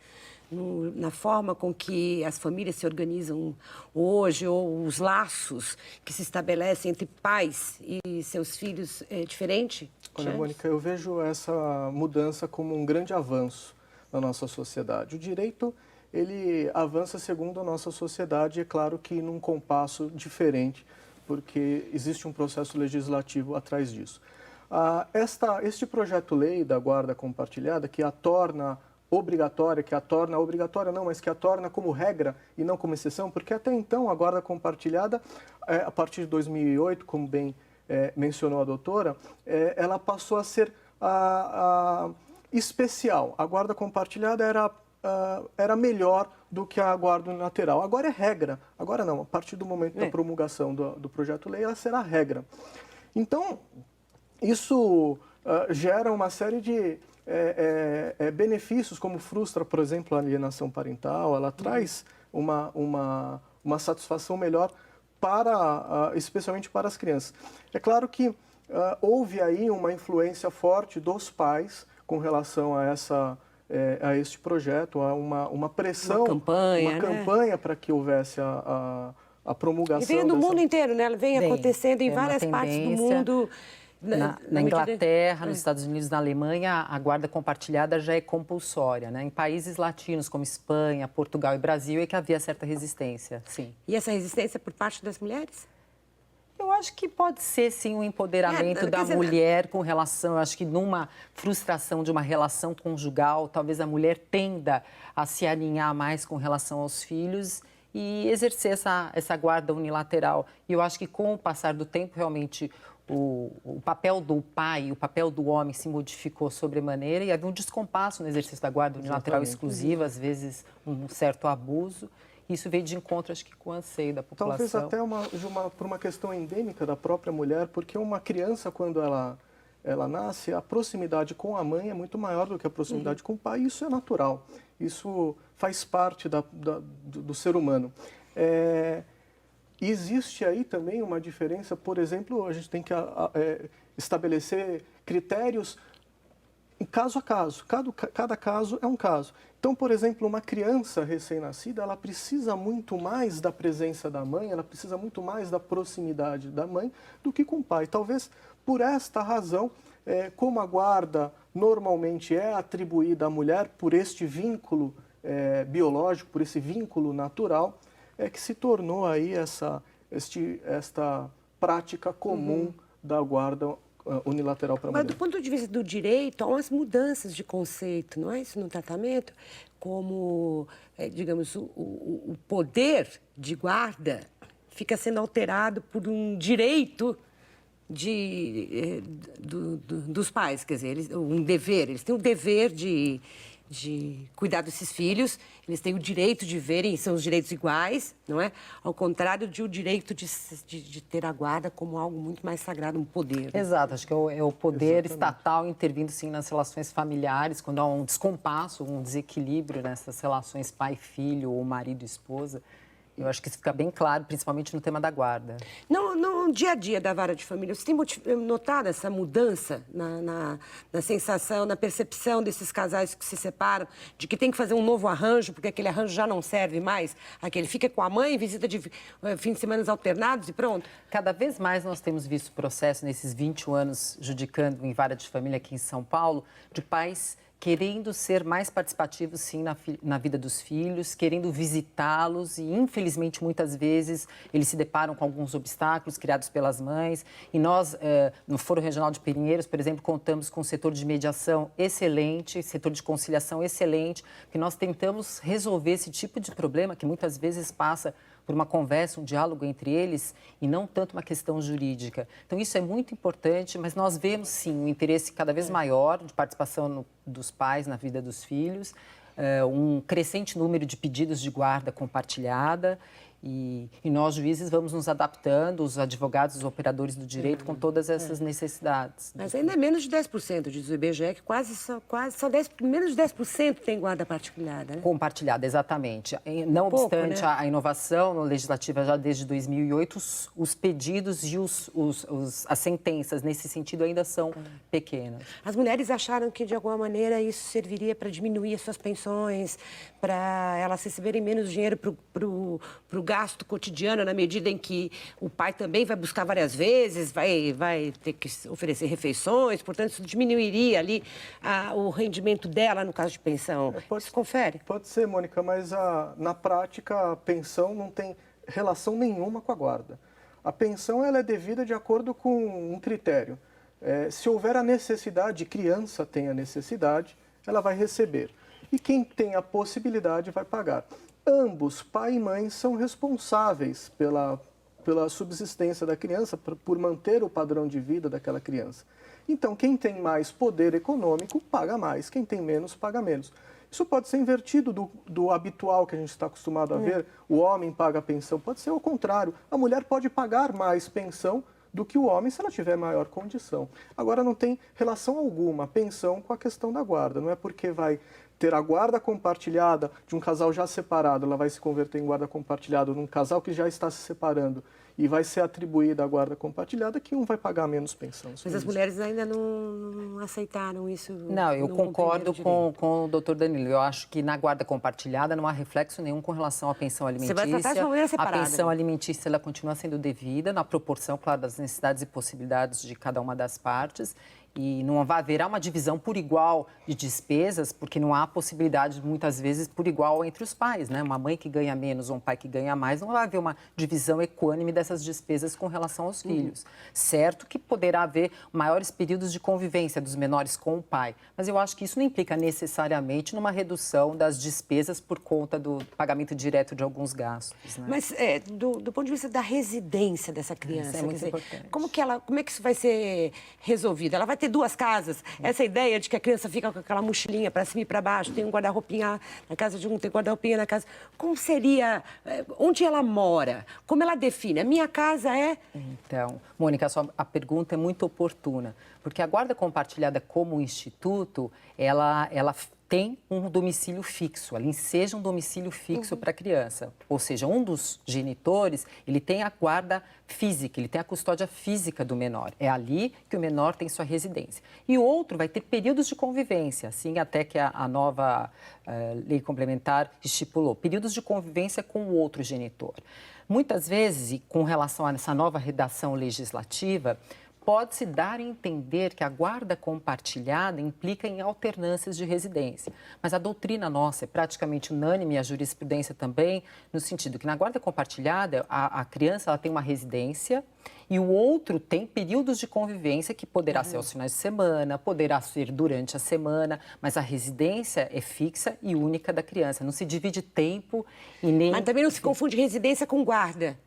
na forma com que as famílias se organizam hoje, ou os laços que se estabelecem entre pais e seus filhos diferente? Olha, Mônica, eu vejo essa mudança como um grande avanço na nossa sociedade. O direito, ele avança segundo a nossa sociedade, é claro que num compasso diferente, porque existe um processo legislativo atrás disso. Este projeto-lei da guarda compartilhada, que a torna obrigatória, mas que a torna como regra e não como exceção, porque até então a guarda compartilhada, a partir de 2008, como bem mencionou a doutora, ela passou a ser especial. A guarda compartilhada era melhor do que a guarda unilateral. Agora é regra. Agora não, a partir do momento da promulgação do projeto-lei, ela será regra. Então, isso gera uma série de benefícios, como frustra, por exemplo, a alienação parental, ela traz uma satisfação melhor especialmente para as crianças. É claro que houve aí uma influência forte dos pais com relação a este projeto, há uma pressão, uma campanha para que houvesse a promulgação. E vem do mundo inteiro, né? Ela vem acontecendo em várias partes do mundo. Na Inglaterra, nos Estados Unidos, na Alemanha, a guarda compartilhada já é compulsória, né? Em países latinos como Espanha, Portugal e Brasil é que havia certa resistência, sim. E essa resistência por parte das mulheres? Eu acho que pode ser, sim, um empoderamento da mulher com relação... Eu acho que numa frustração de uma relação conjugal, talvez a mulher tenda a se alinhar mais com relação aos filhos e exercer essa guarda unilateral. E eu acho que com o passar do tempo, realmente, o papel do pai, o papel do homem se modificou sobremaneira e havia um descompasso no exercício da guarda unilateral exclusiva, às vezes um certo abuso. Isso veio de encontro, acho que, com o anseio da população. Talvez até por uma questão endêmica da própria mulher, porque uma criança, quando ela ela nasce, a proximidade com a mãe é muito maior do que a proximidade com o pai, e isso é natural, isso faz parte do ser humano. Existe aí também uma diferença, por exemplo, a gente tem que estabelecer critérios caso a caso, cada caso é um caso. Então, por exemplo, uma criança recém-nascida, ela precisa muito mais da presença da mãe, ela precisa muito mais da proximidade da mãe do que com o pai. Talvez por esta razão, como a guarda normalmente é atribuída à mulher por este vínculo biológico, por esse vínculo natural, é que se tornou aí esta prática comum da guarda unilateral para a mulher. Mas do ponto de vista do direito, há umas mudanças de conceito, não é isso, no tratamento? Como, digamos, o poder de guarda fica sendo alterado por um direito dos pais, quer dizer, um dever. Eles têm o dever de cuidar desses filhos, eles têm o direito de verem, são os direitos iguais, não é? Ao contrário o direito de ter a guarda como algo muito mais sagrado, um poder. Né? Exato, acho que é o poder estatal intervindo, sim, nas relações familiares, quando há um descompasso, um desequilíbrio nessas relações pai-filho ou marido-esposa. Eu acho que isso fica bem claro, principalmente no tema da guarda. No dia a dia da vara de família, você tem notado essa mudança na sensação, na percepção desses casais que se separam, de que tem que fazer um novo arranjo, porque aquele arranjo já não serve mais? Aquele fica com a mãe, visita de fim de semana alternados e pronto? Cada vez mais nós temos visto processo nesses 21 anos judicando em vara de família aqui em São Paulo, de pais querendo ser mais participativos, sim, na vida dos filhos, querendo visitá-los e, infelizmente, muitas vezes eles se deparam com alguns obstáculos criados pelas mães. E nós, no Foro Regional de Pinheiros, por exemplo, contamos com um setor de mediação excelente, setor de conciliação excelente, que nós tentamos resolver esse tipo de problema que muitas vezes passa por uma conversa, um diálogo entre eles e não tanto uma questão jurídica. Então, isso é muito importante, mas nós vemos, sim, um interesse cada vez maior de participação dos pais na vida dos filhos, um crescente número de pedidos de guarda compartilhada e nós, juízes, vamos nos adaptando, os advogados, os operadores do direito, com todas essas necessidades. Mas ainda é menos de 10%, diz o IBGE, que menos de 10% tem guarda partilhada, né? Compartilhada, exatamente. Não obstante a inovação legislativa já desde 2008, os pedidos e as sentenças nesse sentido ainda são pequenas. As mulheres acharam que, de alguma maneira, isso serviria para diminuir as suas pensões, para elas receberem menos dinheiro para o gasto cotidiano, na medida em que o pai também vai buscar várias vezes, vai ter que oferecer refeições, portanto, isso diminuiria ali o rendimento dela no caso de pensão. Isso confere? Pode ser, Mônica, mas na prática a pensão não tem relação nenhuma com a guarda. A pensão ela é devida de acordo com um critério. Se houver a necessidade, criança tem a necessidade, ela vai receber. E quem tem a possibilidade vai pagar. Ambos, pai e mãe, são responsáveis pela subsistência da criança, por manter o padrão de vida daquela criança. Então, quem tem mais poder econômico, paga mais. Quem tem menos, paga menos. Isso pode ser invertido do habitual que a gente está acostumado a ver. O homem paga a pensão. Pode ser o contrário. A mulher pode pagar mais pensão do que o homem se ela tiver maior condição. Agora, não tem relação alguma a pensão com a questão da guarda. Não é porque vai ter a guarda compartilhada de um casal já separado, ela vai se converter em guarda compartilhada num casal que já está se separando e vai ser atribuída a guarda compartilhada que um vai pagar menos pensão. Mas as mulheres ainda não aceitaram isso? Não, eu concordo com o doutor Danilo. Eu acho que na guarda compartilhada não há reflexo nenhum com relação à pensão alimentícia. Você vai tratar de maneira separada. A pensão alimentícia ela continua sendo devida na proporção, claro, das necessidades e possibilidades de cada uma das partes. E não haverá uma divisão por igual de despesas, porque não há possibilidade, muitas vezes, por igual entre os pais, né? Uma mãe que ganha menos ou um pai que ganha mais, não vai haver uma divisão equânime dessas despesas com relação aos filhos. Certo que poderá haver maiores períodos de convivência dos menores com o pai, mas eu acho que isso não implica necessariamente numa redução das despesas por conta do pagamento direto de alguns gastos. Né? Mas do ponto de vista da residência dessa criança, isso é muito importante. Como é que isso vai ser resolvido? Ela vai ter 2 casas. Essa ideia de que a criança fica com aquela mochilinha para cima e para baixo, tem um guarda-roupinha na casa de um, tem guarda-roupinha na casa. Como seria? Onde ela mora? Como ela define? minha casa é... Então, Mônica, a pergunta é muito oportuna, porque a guarda compartilhada como instituto, ela tem um domicílio fixo, ela enseja um domicílio fixo para a criança. Ou seja, um dos genitores, ele tem a guarda física, ele tem a custódia física do menor. É ali que o menor tem sua residência. E o outro vai ter períodos de convivência, assim até que a nova lei complementar estipulou, períodos de convivência com o outro genitor. Muitas vezes, e com relação a essa nova redação legislativa, pode-se dar a entender que a guarda compartilhada implica em alternâncias de residência. Mas a doutrina nossa é praticamente unânime, e a jurisprudência também, no sentido que na guarda compartilhada, a criança ela tem uma residência e o outro tem períodos de convivência que poderá ser aos finais de semana, poderá ser durante a semana, mas a residência é fixa e única da criança. Não se divide tempo e nem... Mas também não se confunde residência com guarda.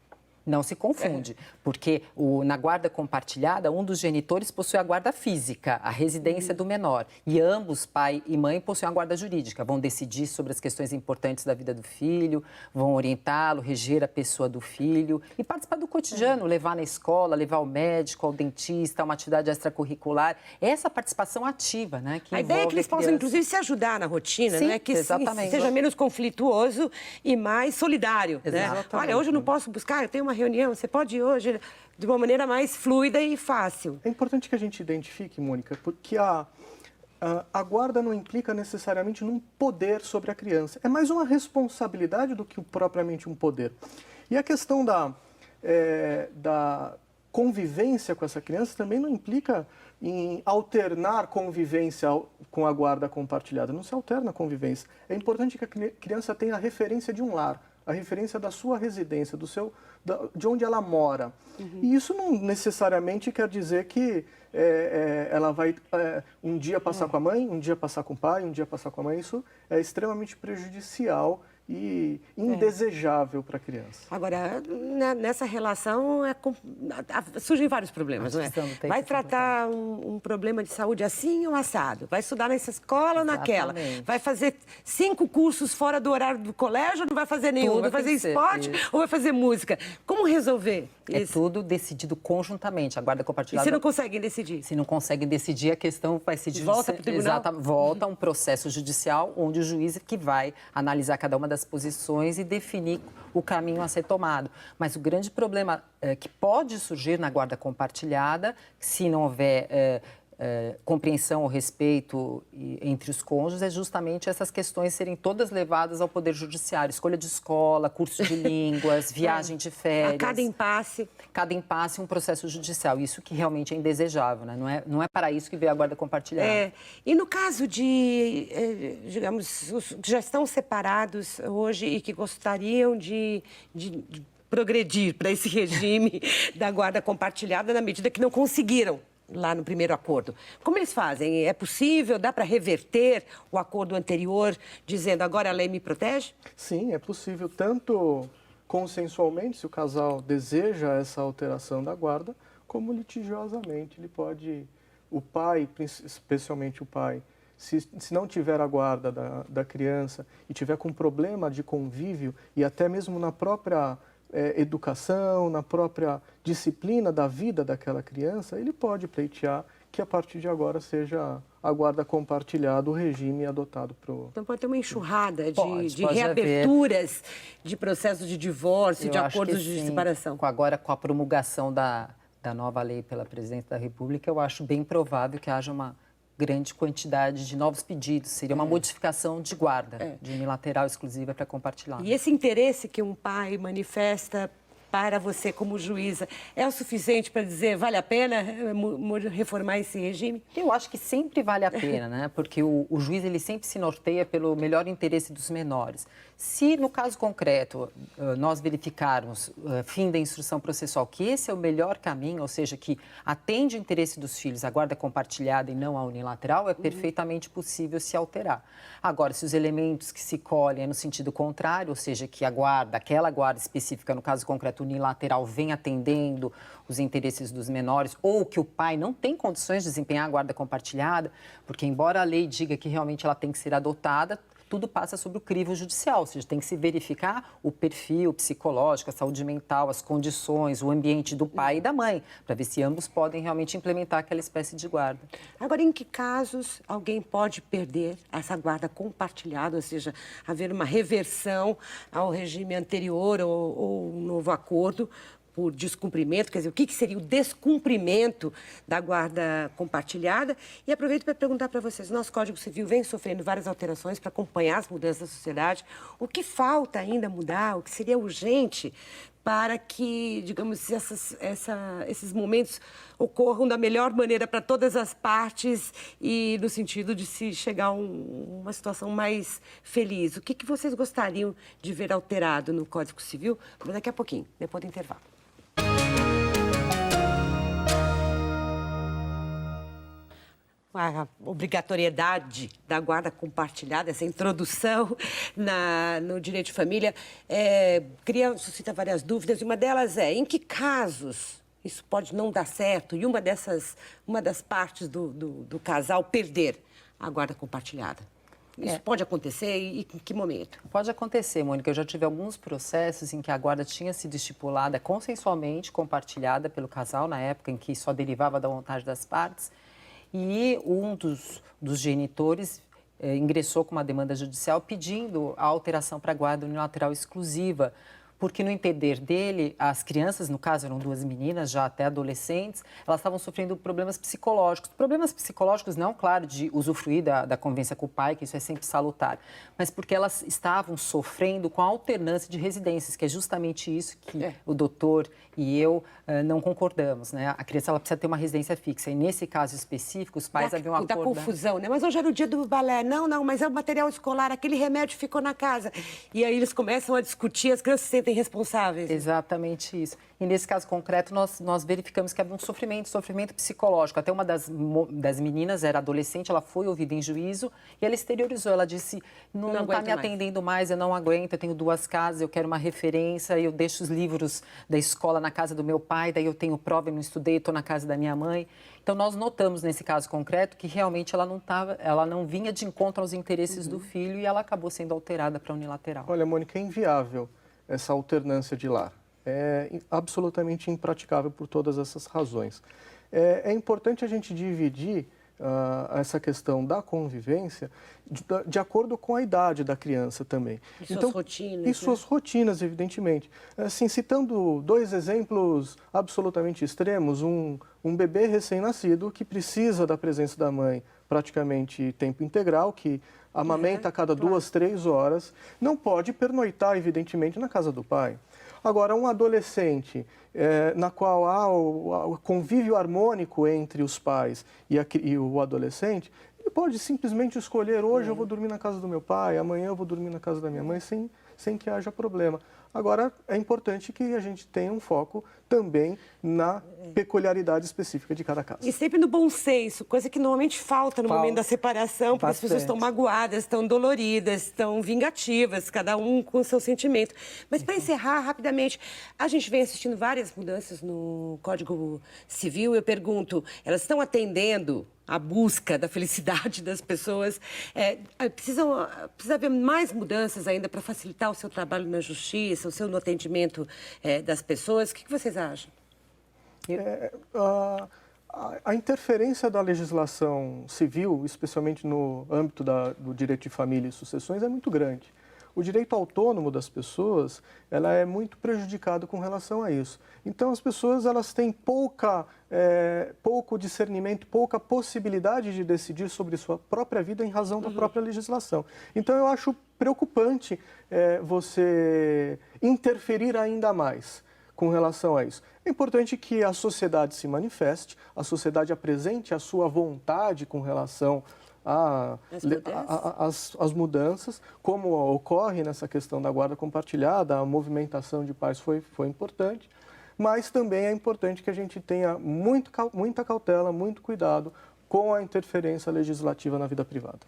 Não se confunde, porque na guarda compartilhada, um dos genitores possui a guarda física, a residência do menor. E ambos, pai e mãe, possuem a guarda jurídica. Vão decidir sobre as questões importantes da vida do filho, vão orientá-lo, reger a pessoa do filho e participar do cotidiano, levar na escola, levar ao médico, ao dentista, a uma atividade extracurricular. Essa participação ativa, né? Que a ideia é que eles possam, inclusive, se ajudar na rotina, sim, né? Que exatamente. Seja menos conflituoso e mais solidário. Né? Olha, hoje eu não posso buscar, eu tenho uma reunião, você pode ir hoje de uma maneira mais fluida e fácil. É importante que a gente identifique, Mônica, porque a guarda não implica necessariamente num poder sobre a criança. É mais uma responsabilidade do que propriamente um poder. E a questão da convivência com essa criança também não implica em alternar convivência com a guarda compartilhada. Não se alterna a convivência. É importante que a criança tenha a referência de um lar, a referência da sua residência, de onde ela mora. E isso não necessariamente quer dizer que ela vai um dia passar com a mãe, um dia passar com o pai, um dia passar com a mãe. Isso é extremamente prejudicial e indesejável para a criança. Agora, nessa relação surgem vários problemas, não é? Vai tratar um problema de saúde assim ou assado? Vai estudar nessa escola ou naquela? Vai fazer 5 cursos fora do horário do colégio ou não vai fazer nenhum? Tudo vai fazer esporte ou vai fazer música? Como resolver isso? É tudo decidido conjuntamente. A guarda compartilhada... E se não conseguem decidir? Se não conseguem decidir, a questão vai ser... Volta para o tribunal? Exato, volta a um processo judicial onde o juiz que vai analisar cada uma das posições e definir o caminho a ser tomado. Mas o grande problema que pode surgir na guarda compartilhada, se não houver compreensão ou respeito entre os cônjuges, é justamente essas questões serem todas levadas ao Poder Judiciário. Escolha de escola, curso de línguas, viagem de férias. A cada impasse. Cada impasse um processo judicial. Isso que realmente é indesejável, né? Não é para isso que veio a guarda compartilhada. E no caso de, digamos, os que já estão separados hoje e que gostariam de progredir para esse regime da guarda compartilhada na medida que não conseguiram lá no primeiro acordo. Como eles fazem? É possível? Dá para reverter o acordo anterior dizendo agora a lei me protege? Sim, é possível, tanto consensualmente, se o casal deseja essa alteração da guarda, como litigiosamente. Ele pode, o pai, especialmente o pai, se não tiver a guarda da criança e tiver com problema de convívio e até mesmo na própria educação, na própria disciplina da vida daquela criança, ele pode pleitear que a partir de agora seja a guarda compartilhada, o regime adotado para o... Então pode ter uma enxurrada de pode reaberturas de processos de divórcio, de acordos de separação. Agora, com a promulgação da nova lei pela Presidenta da República, eu acho bem provável que haja uma grande quantidade de novos pedidos. Seria uma modificação de guarda, de unilateral exclusiva para compartilhar. E esse interesse que um pai manifesta para você como juíza é o suficiente para dizer vale a pena reformar esse regime? Eu acho que sempre vale a pena, né? Porque o juiz ele sempre se norteia pelo melhor interesse dos menores. Se, no caso concreto, nós verificarmos, fim da instrução processual, que esse é o melhor caminho, ou seja, que atende o interesse dos filhos, a guarda compartilhada e não a unilateral, é perfeitamente possível se alterar. Agora, se os elementos que se colhem é no sentido contrário, ou seja, que aquela guarda específica, no caso concreto unilateral, vem atendendo os interesses dos menores, ou que o pai não tem condições de desempenhar a guarda compartilhada, porque embora a lei diga que realmente ela tem que ser adotada, tudo passa sobre o crivo judicial, ou seja, tem que se verificar o perfil psicológico, a saúde mental, as condições, o ambiente do pai e da mãe, para ver se ambos podem realmente implementar aquela espécie de guarda. Agora, em que casos alguém pode perder essa guarda compartilhada, ou seja, haver uma reversão ao regime anterior ou um novo acordo por descumprimento? Quer dizer, o que seria o descumprimento da guarda compartilhada? E aproveito para perguntar para vocês, o nosso Código Civil vem sofrendo várias alterações para acompanhar as mudanças da sociedade. O que falta ainda mudar? O que seria urgente para que, digamos, esses momentos ocorram da melhor maneira para todas as partes e no sentido de se chegar a uma situação mais feliz? O que vocês gostariam de ver alterado no Código Civil? Mas daqui a pouquinho, depois do intervalo. A obrigatoriedade da guarda compartilhada, essa introdução no direito de família, suscita várias dúvidas. E uma delas é, em que casos isso pode não dar certo e uma das partes do casal perder a guarda compartilhada? Isso pode acontecer e em que momento? Pode acontecer, Mônica. Eu já tive alguns processos em que a guarda tinha sido estipulada consensualmente, compartilhada pelo casal, na época em que só derivava da vontade das partes. E um dos genitores ingressou com uma demanda judicial pedindo a alteração para a guarda unilateral exclusiva, porque no entender dele, as crianças, no caso eram 2 meninas, já até adolescentes, elas estavam sofrendo problemas psicológicos. Problemas psicológicos não, claro, de usufruir da convivência com o pai, que isso é sempre salutar, mas porque elas estavam sofrendo com a alternância de residências, que é justamente isso que o doutor e eu não concordamos, né? A criança ela precisa ter uma residência fixa, e nesse caso específico, os pais haviam da confusão, né? Mas hoje era o dia do balé. Não, mas é o material escolar, aquele remédio ficou na casa. E aí eles começam a discutir, as crianças se sentem responsáveis. Exatamente isso. E nesse caso concreto, nós verificamos que havia um sofrimento psicológico. Até uma das meninas era adolescente, ela foi ouvida em juízo e ela exteriorizou. Ela disse, não está me atendendo mais, eu não aguento, eu tenho 2 casas, eu quero uma referência, eu deixo os livros da escola na casa do meu pai, daí eu tenho prova, eu não estudei, estou na casa da minha mãe. Então, nós notamos nesse caso concreto que realmente ela não vinha de encontro aos interesses do filho e ela acabou sendo alterada para unilateral. Olha, Mônica, é inviável essa alternância de lar. É absolutamente impraticável por todas essas razões. É importante a gente dividir essa questão da convivência de acordo com a idade da criança também. E suas rotinas. E suas rotinas, evidentemente. Assim, citando 2 exemplos absolutamente extremos, um bebê recém-nascido que precisa da presença da mãe praticamente tempo integral, que amamenta a cada 2, 3 horas, não pode pernoitar, evidentemente, na casa do pai. Agora, um adolescente na qual há o convívio harmônico entre os pais e o adolescente, ele pode simplesmente escolher, hoje eu vou dormir na casa do meu pai, amanhã eu vou dormir na casa da minha mãe, sem que haja problema. Agora, é importante que a gente tenha um foco também na peculiaridade específica de cada caso. E sempre no bom senso, coisa que normalmente falta no momento da separação, porque as pessoas estão magoadas, estão doloridas, estão vingativas, cada um com o seu sentimento. Mas, para encerrar rapidamente, a gente vem assistindo várias mudanças no Código Civil. Eu pergunto, elas estão atendendo a busca da felicidade das pessoas? Precisa haver mais mudanças ainda para facilitar o seu trabalho na justiça, o seu atendimento das pessoas? O que vocês acham? A interferência da legislação civil, especialmente no âmbito do direito de família e sucessões, é muito grande. O direito autônomo das pessoas, ela é muito prejudicado com relação a isso. Então, as pessoas elas têm pouco discernimento, pouca possibilidade de decidir sobre sua própria vida em razão da própria legislação. Então, eu acho preocupante você interferir ainda mais com relação a isso. É importante que a sociedade se manifeste, a sociedade apresente a sua vontade com relação as mudanças, como ocorre nessa questão da guarda compartilhada, a movimentação de pais foi importante, mas também é importante que a gente tenha muita cautela, muito cuidado com a interferência legislativa na vida privada.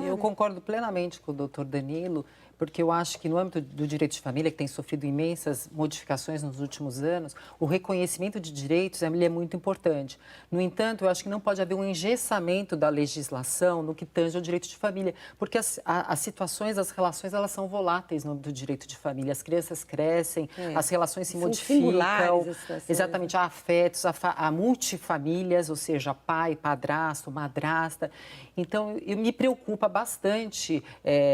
Eu concordo plenamente com o doutor Danilo, porque eu acho que no âmbito do direito de família, que tem sofrido imensas modificações nos últimos anos, o reconhecimento de direitos ele é muito importante. No entanto, eu acho que não pode haver um engessamento da legislação no que tange ao direito de família, porque as situações, as relações, elas são voláteis no âmbito do direito de família. As crianças crescem, as relações se São modificam. singulares as situações, Exatamente, há afetos, há multifamílias, ou seja, pai, padrasto, madrasta. Então, me preocupa bastante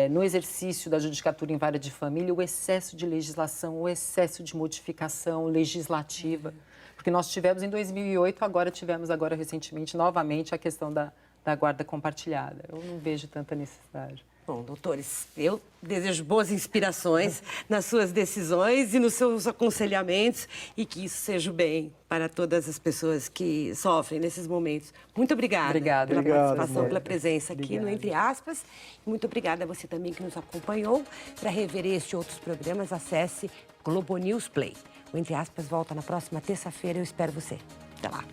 no exercício da judicatura em vara de família o excesso de legislação, o excesso de modificação legislativa. Porque nós tivemos em 2008, tivemos recentemente, novamente, a questão da guarda compartilhada. Eu não vejo tanta necessidade. Bom, doutores, eu desejo boas inspirações nas suas decisões e nos seus aconselhamentos e que isso seja o bem para todas as pessoas que sofrem nesses momentos. Muito obrigada, Obrigada. pela participação, Maria. pela presença aqui no Entre Aspas. Muito obrigada a você também que nos acompanhou. Para rever este e outros programas, acesse Globo News Play. O Entre Aspas volta na próxima terça-feira. Eu espero você. Até lá.